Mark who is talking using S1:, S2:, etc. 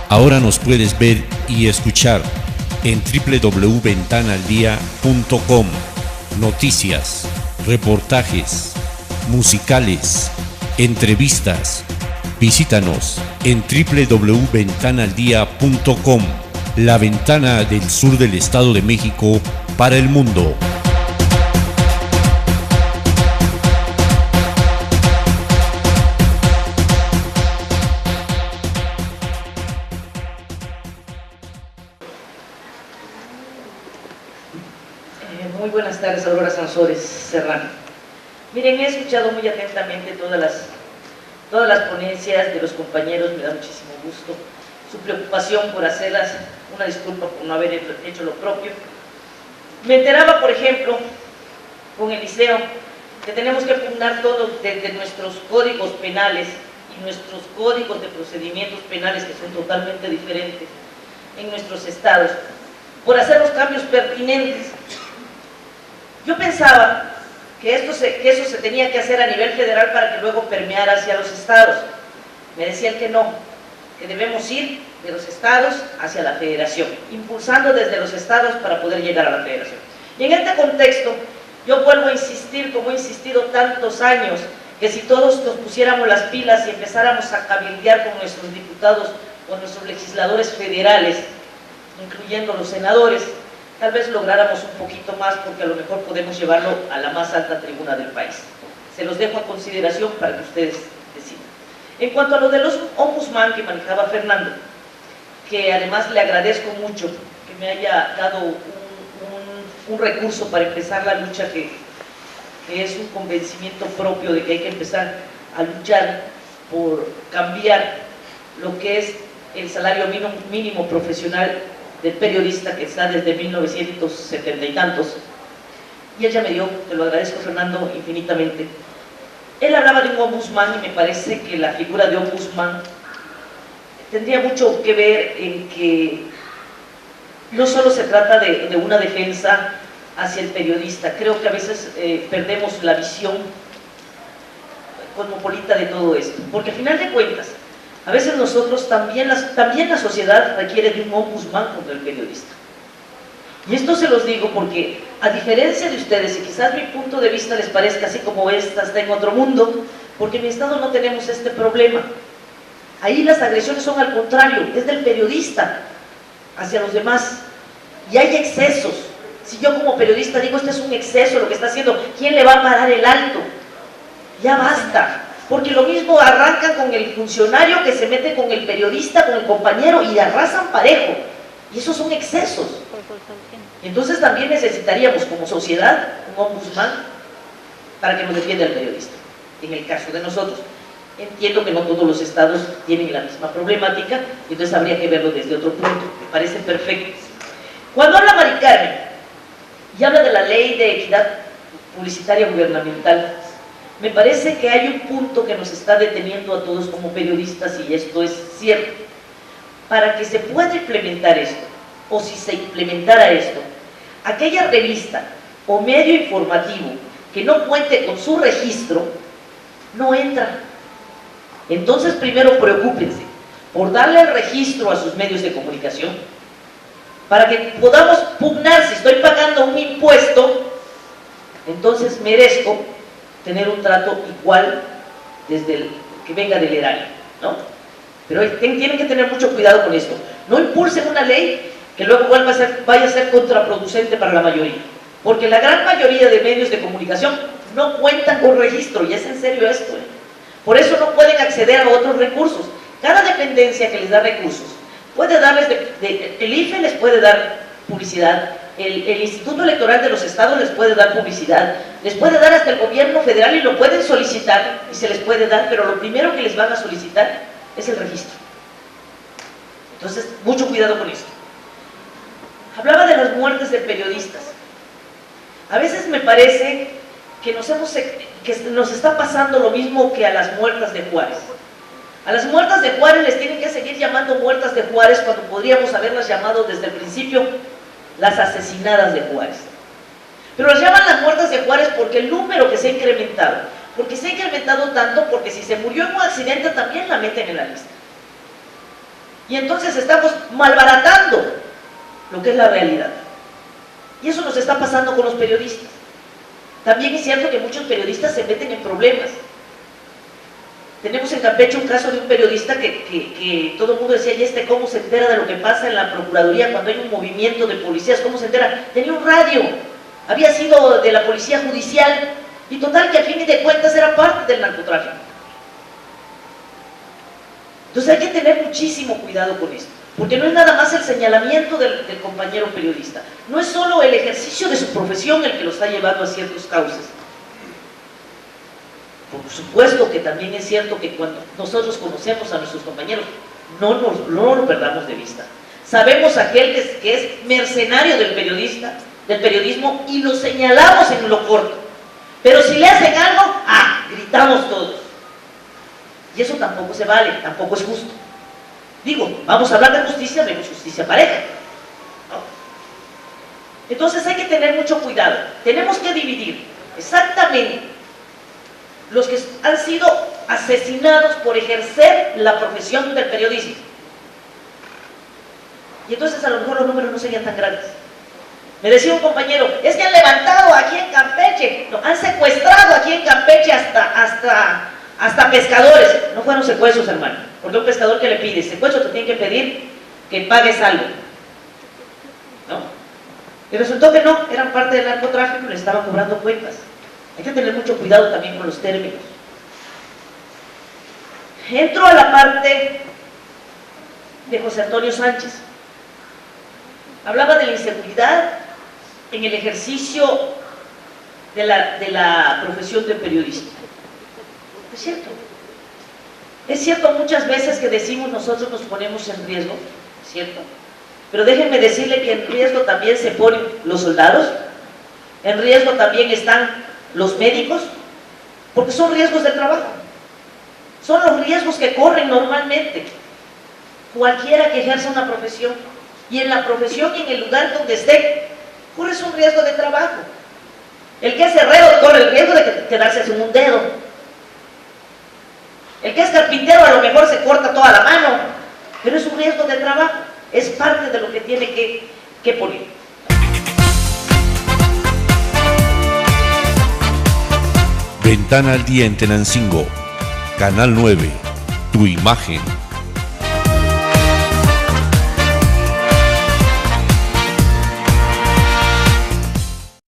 S1: Ahora nos puedes ver y escuchar en www.ventanaaldía.com. Noticias, reportajes, musicales, entrevistas. Visítanos en www.ventanaaldía.com, la ventana del sur del Estado de México para el mundo.
S2: Muy buenas tardes, Aurora Sansores Serrano. Miren, he escuchado muy atentamente todas las ponencias de los compañeros, me da muchísimo gusto su preocupación por hacerlas, una disculpa por no haber hecho lo propio. Me enteraba, por ejemplo, con el liceo, que tenemos que pugnar todo desde nuestros códigos penales y nuestros códigos de procedimientos penales, que son totalmente diferentes en nuestros estados, por hacer los cambios pertinentes. Yo pensaba que eso se tenía que hacer a nivel federal para que luego permeara hacia los estados. Me decían que no, que debemos ir de los estados hacia la federación, impulsando desde los estados para poder llegar a la federación. Y en este contexto, yo vuelvo a insistir, como he insistido tantos años, que si todos nos pusiéramos las pilas y empezáramos a cabildear con nuestros diputados o nuestros legisladores federales, incluyendo los senadores, tal vez lográramos un poquito más, porque a lo mejor podemos llevarlo a la más alta tribuna del país. Se los dejo a consideración para que ustedes decidan. En cuanto a lo de los ombudsman que manejaba Fernando, que además le agradezco mucho que me haya dado un recurso para empezar la lucha, que es un convencimiento propio de que hay que empezar a luchar por cambiar lo que es el salario mínimo profesional del periodista, que está desde 1970 y tantos, y ella me dio, te lo agradezco, Fernando, infinitamente. Él hablaba de un ombudsman y me parece que la figura de ombudsman tendría mucho que ver en que no solo se trata de una defensa hacia el periodista. Creo que a veces perdemos la visión cosmopolita de todo esto, porque al final de cuentas, a veces nosotros también la sociedad requiere de un ombudsman contra el periodista. Y esto se los digo porque, a diferencia de ustedes, y quizás mi punto de vista les parezca así como esta está en otro mundo, porque en mi estado no tenemos este problema. Ahí las agresiones son al contrario, es del periodista hacia los demás. Y hay excesos. Si yo como periodista digo, este es un exceso lo que está haciendo, ¿quién le va a parar el alto? Ya basta. Porque lo mismo arrancan con el funcionario que se mete con el periodista, con el compañero, y arrasan parejo. Y esos son excesos. Entonces también necesitaríamos como sociedad un ombudsman para que nos defienda el periodista, en el caso de nosotros. Entiendo que no todos los estados tienen la misma problemática, entonces habría que verlo desde otro punto. Me parece perfecto. Cuando habla Mari Carmen y habla de la ley de equidad publicitaria gubernamental, me parece que hay un punto que nos está deteniendo a todos como periodistas, y esto es cierto. Para que se pueda implementar esto, o si se implementara esto, aquella revista o medio informativo que no cuente con su registro, no entra. Entonces primero preocúpense por darle el registro a sus medios de comunicación, para que podamos pugnar. Si estoy pagando un impuesto, entonces merezco tener un trato igual desde que venga del erario, ¿no? Pero tienen que tener mucho cuidado con esto. No impulsen una ley que luego vaya a ser contraproducente para la mayoría, porque la gran mayoría de medios de comunicación no cuentan con registro, y es en serio esto, ¿eh? Por eso no pueden acceder a otros recursos. Cada dependencia que les da recursos puede darles, el IFE les puede dar publicidad, el Instituto Electoral de los Estados les puede dar publicidad, les puede dar hasta el gobierno federal, y lo pueden solicitar y se les puede dar, pero lo primero que les van a solicitar es el registro. Entonces, mucho cuidado con esto. Hablaba de las muertes de periodistas. A veces me parece que nos está pasando lo mismo que a las muertas de Juárez. A las muertas de Juárez les tienen que seguir llamando muertas de Juárez, cuando podríamos haberlas llamado desde el principio las asesinadas de Juárez. Pero las llaman las muertas de Juárez porque el número que se ha incrementado, porque se ha incrementado tanto, porque si se murió en un accidente también la meten en la lista. Y entonces estamos malbaratando lo que es la realidad. Y eso nos está pasando con los periodistas. También es cierto que muchos periodistas se meten en problemas. Tenemos en Campeche un caso de un periodista que todo el mundo decía, ¿y este cómo se entera de lo que pasa en la Procuraduría cuando hay un movimiento de policías? ¿Cómo se entera? Tenía un radio, había sido de la Policía Judicial, y total que al fin y de cuentas era parte del narcotráfico. Entonces hay que tener muchísimo cuidado con esto, porque no es nada más el señalamiento del compañero periodista, no es solo el ejercicio de su profesión el que lo está llevando a ciertos cauces. Por supuesto que también es cierto que cuando nosotros conocemos a nuestros compañeros, no lo perdamos de vista. Sabemos aquel que es mercenario del periodismo, y lo señalamos en lo corto. Pero si le hacen algo, gritamos todos. Y eso tampoco se vale, tampoco es justo. Digo, vamos a hablar de justicia, vemos justicia pareja, ¿no? Entonces hay que tener mucho cuidado. Tenemos que dividir exactamente los que han sido asesinados por ejercer la profesión del periodismo. Y entonces a lo mejor los números no serían tan grandes. Me decía un compañero, es que han levantado aquí en Campeche, no, han secuestrado aquí en Campeche hasta pescadores. No fueron secuestros, hermano, porque un pescador que le pide secuestro te tiene que pedir que pagues algo, ¿no? Y resultó que no, eran parte del narcotráfico y le estaban cobrando cuentas. Hay que tener mucho cuidado también con los términos. Entro a la parte de José Antonio Sánchez. Hablaba de la inseguridad en el ejercicio de la profesión de periodista. Es cierto. Es cierto muchas veces que decimos nosotros nos ponemos en riesgo, ¿es cierto? Pero déjenme decirle que en riesgo también se ponen los soldados, en riesgo también están los médicos, porque son riesgos de trabajo. Son los riesgos que corren normalmente cualquiera que ejerza una profesión. Y en la profesión y en el lugar donde esté, corres un riesgo de trabajo. El que es herrero corre el riesgo de quedarse sin un dedo. El que es carpintero a lo mejor se corta toda la mano, pero es un riesgo de trabajo. Es parte de lo que tiene que poner.
S1: Ventana al Día en Tenancingo, Canal 9, tu imagen.